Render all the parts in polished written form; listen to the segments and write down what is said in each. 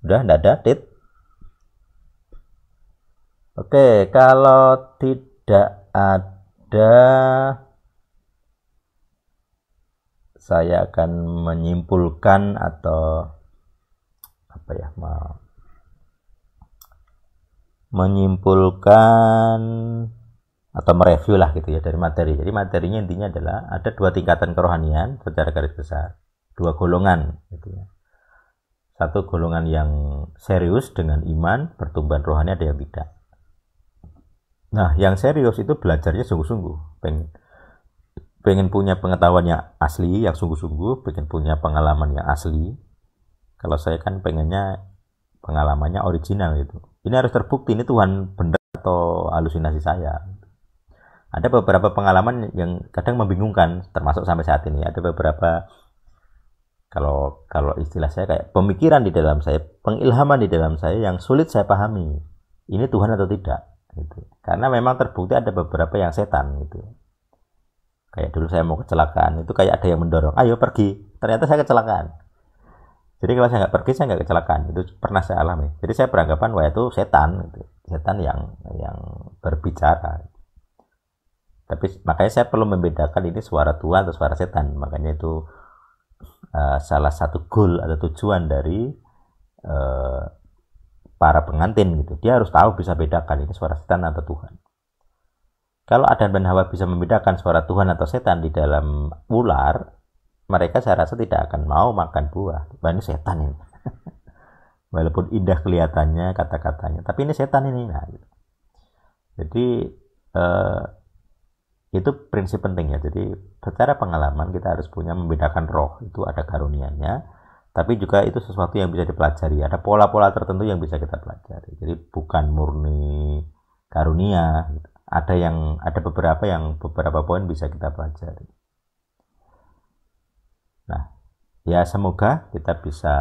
Udah enggak ada, Tit? Oke, kalau tidak ada, saya akan menyimpulkan atau apa ya, menyimpulkan atau mereview lah gitu ya dari materi. Jadi materinya intinya adalah ada dua tingkatan kerohanian secara garis besar, dua golongan gitu ya. Satu golongan yang serius dengan iman, pertumbuhan rohani, ada yang tidak. Nah, yang serius itu belajarnya sungguh-sungguh, pengen punya pengetahuan yang asli, yang sungguh-sungguh, pengen punya pengalaman yang asli. Kalau saya kan pengennya pengalamannya original gitu. Ini harus terbukti ini Tuhan benar atau halusinasi saya. Ada beberapa pengalaman yang kadang membingungkan, termasuk sampai saat ini. Ada beberapa, kalau istilah saya kayak pemikiran di dalam saya, pengilhaman di dalam saya yang sulit saya pahami. Ini Tuhan atau tidak? Gitu. Karena memang terbukti ada beberapa yang setan gitu. Kayak dulu saya mau kecelakaan, itu kayak ada yang mendorong, ayo pergi. Ternyata saya kecelakaan. Jadi kalau saya nggak pergi, saya nggak kecelakaan. Itu pernah saya alami. Jadi saya beranggapan wah itu setan, gitu. Setan yang berbicara. Tapi makanya saya perlu membedakan ini suara Tuhan atau suara setan. Makanya itu salah satu goal atau tujuan dari para pengantin gitu. Dia harus tahu, bisa bedakan ini suara setan atau Tuhan. Kalau Adam dan Hawa bisa membedakan suara Tuhan atau setan di dalam ular, mereka saya rasa tidak akan mau makan buah. Wah, ini setan ini. Walaupun indah kelihatannya kata-katanya, tapi ini setan ini. Nah, gitu. Jadi itu prinsip pentingnya. Jadi secara pengalaman kita harus punya membedakan roh, itu ada karunianya, tapi juga itu sesuatu yang bisa dipelajari. Ada pola-pola tertentu yang bisa kita pelajari. Jadi bukan murni karunia. Gitu. Ada beberapa poin bisa kita pelajari. Nah, ya semoga kita bisa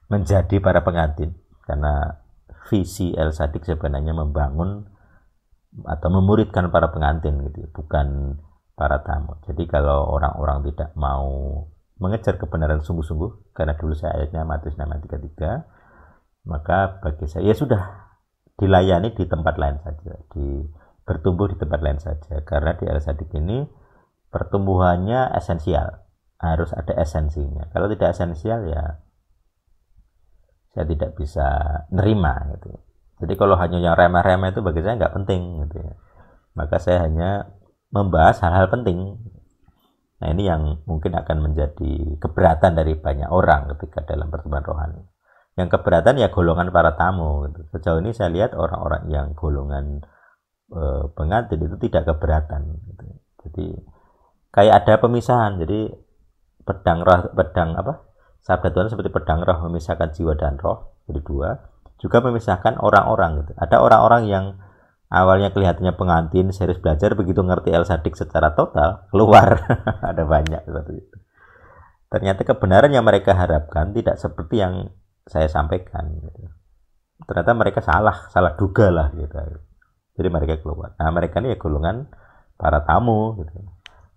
menjadi para pengantin, karena visi El Sadik sebenarnya membangun atau memuridkan para pengantin gitu, bukan para tamu. Jadi kalau orang-orang tidak mau mengejar kebenaran sungguh-sungguh, karena dulu saya ayatnya Matius 6:33, maka bagi saya ya sudah, dilayani di tempat lain saja, bertumbuh di tempat lain saja, karena di El Sadik ini pertumbuhannya esensial, harus ada esensinya. Kalau tidak esensial ya saya tidak bisa nerima gitu. Jadi kalau hanya yang remeh-remeh itu bagi saya nggak penting gitu ya. Maka saya hanya membahas hal-hal penting. Nah, ini yang mungkin akan menjadi keberatan dari banyak orang ketika dalam pertumbuhan rohani. Yang keberatan ya golongan para tamu gitu. Sejauh ini saya lihat orang-orang yang golongan pengantin itu tidak keberatan gitu. Jadi kayak ada pemisahan. Jadi sabda Tuhan seperti pedang roh memisahkan jiwa dan roh, jadi dua. Juga memisahkan orang-orang gitu. Ada orang-orang yang awalnya kelihatannya pengantin, serius belajar, begitu ngerti El Sadik secara total, keluar. Ada banyak seperti itu. Ternyata kebenaran yang mereka harapkan tidak seperti yang saya sampaikan gitu. Ternyata mereka salah duga lah gitu. Jadi mereka keluar. Nah, mereka ini ya golongan para tamu gitu.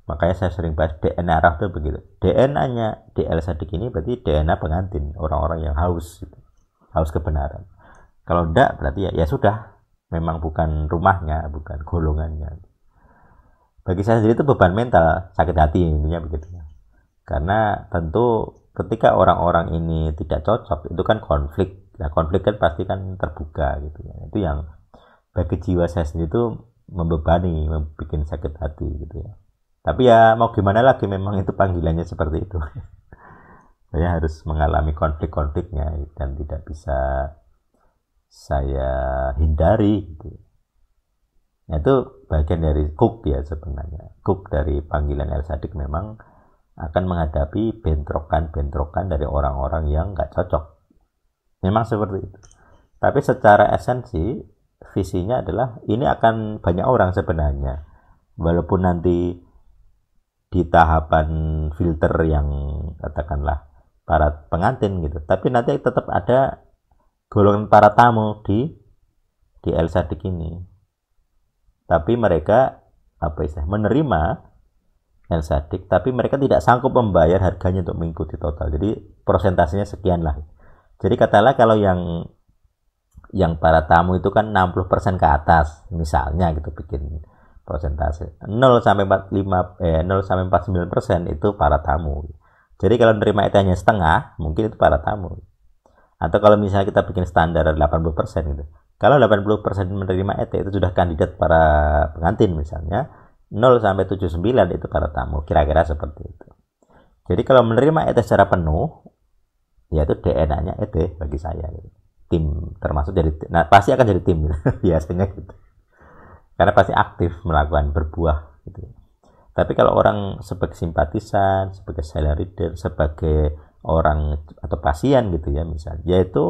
Makanya saya sering bahas DNA roh itu begitu. DNA-nya di El Sadik ini berarti DNA pengantin, orang-orang yang haus gitu. Haus kebenaran. Kalau enggak berarti ya sudah, memang bukan rumahnya, bukan golongannya. Bagi saya sendiri itu beban mental, sakit hati intinya begitu. Karena tentu ketika orang-orang ini tidak cocok, itu kan konflik. Nah, konflik kan pasti kan terbuka gitu ya. Itu yang bagi jiwa saya sendiri itu membebani, membuat sakit hati gitu ya. Tapi ya mau gimana lagi, memang itu panggilannya seperti itu. Saya harus mengalami konflik-konfliknya dan tidak bisa saya hindari gitu. Nah, itu bagian dari kuk ya sebenarnya. Kuk dari panggilan El Sadik memang akan menghadapi bentrokan-bentrokan dari orang-orang yang nggak cocok. Memang seperti itu. Tapi secara esensi, visinya adalah ini akan banyak orang sebenarnya. Walaupun nanti di tahapan filter yang katakanlah para pengantin gitu, tapi nanti tetap ada golongan para tamu di El Sadik ini. Tapi mereka menerima El Sadik, tapi mereka tidak sanggup membayar harganya untuk mengikuti total. Jadi persentasenya sekian lah. Jadi katakanlah kalau yang para tamu itu kan 60% ke atas misalnya gitu, bikin persentase 0 sampai 45 0 sampai 49% itu para tamu. Jadi kalau nerima itu hanya setengah, mungkin itu para tamu. Atau kalau misalnya kita bikin standar 80% gitu. Kalau 80% menerima ET itu sudah kandidat para pengantin misalnya, 0 sampai 79 itu para tamu, kira-kira seperti itu. Jadi kalau menerima ET secara penuh, yaitu DNA-nya ET bagi saya gitu. Tim termasuk jadi, nah pasti akan jadi tim gitu. Biasanya gitu, karena pasti aktif melakukan berbuah gitu. Tapi kalau orang sebagai simpatisan, sebagai silent reader, sebagai orang atau pasien gitu ya misalnya, yaitu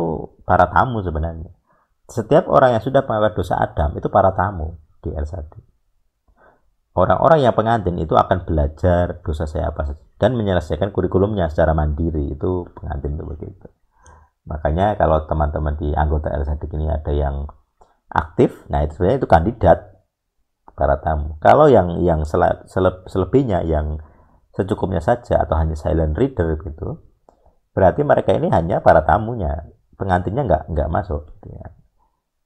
para tamu sebenarnya. Setiap orang yang sudah melakukan dosa Adam itu para tamu di R1. Orang-orang yang pengantin itu akan belajar dosa saya apa saja dan menyelesaikan kurikulumnya secara mandiri, itu pengantin itu begitu. Makanya kalau teman-teman di anggota LSADIK ini ada yang aktif, nah itu sebenarnya itu kandidat para tamu. Kalau yang selebihnya yang secukupnya saja atau hanya silent reader gitu, berarti mereka ini hanya para tamunya, pengantinnya nggak masuk gitu ya.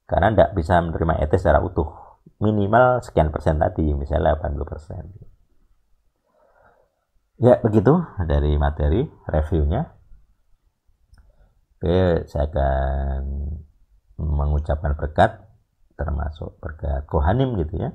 Karena nggak bisa menerima ET secara utuh, minimal sekian persen tadi, misalnya 80%. Ya begitu dari materi reviewnya. Oke, saya akan mengucapkan berkat, termasuk berkat Kohanim gitu ya.